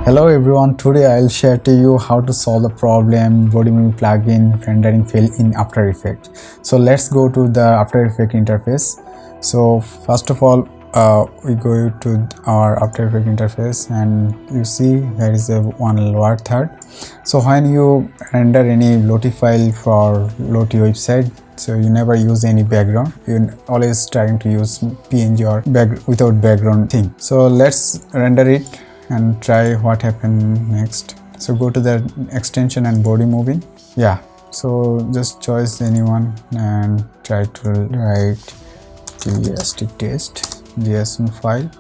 Hello everyone, today I'll share to you how to solve the problem bodymovin plugin rendering fail in After Effects. So let's go to the After Effects interface. So first of all, we go to our After Effects interface and you see there is a one lower third. So when you render any lottie file for lottie website, so you never use any background, you always trying to use PNG or without background thing. So let's render it and try what happened next. So go to the extension and bodymovin. Yeah, so just choose anyone and try to write test JSON file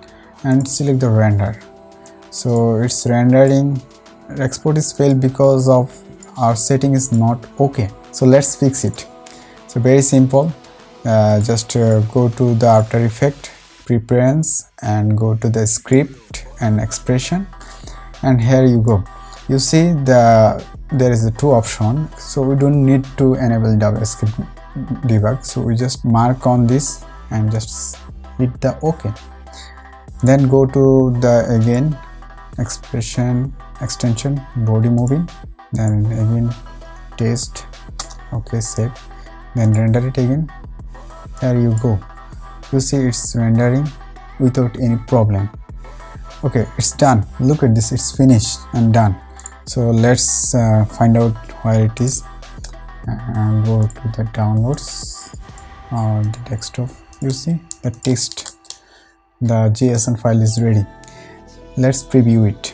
and select the render. So it's rendering. Export is failed because of our setting is not okay. So let's fix it. So very simple, just go to the After Effects preference and go to the script and expression, and here you go. You see there is a two option, so we don't need to enable JavaScript debug, so we just mark on this and just hit the OK. Then go to the again expression extension bodymovin, then again test, okay, save, then render it again. Here you go, you see it's rendering without any problem. Okay, it's done. Look at this, it's finished and done. So let's find out where it is and go to the downloads or the desktop. You see the text, the JSON file is ready. Let's preview it.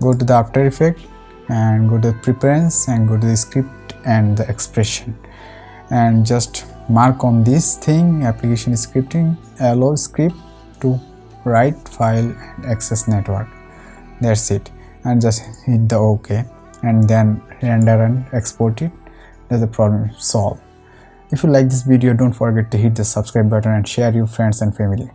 Go to the After Effects and go to the preference and go to the script and the expression, and just mark on this thing, application scripting, allow script to write file and access network. That's it, and just hit the OK and then render and export it. That's the problem solved. If you like this video, don't forget to hit the subscribe button and share your friends and family.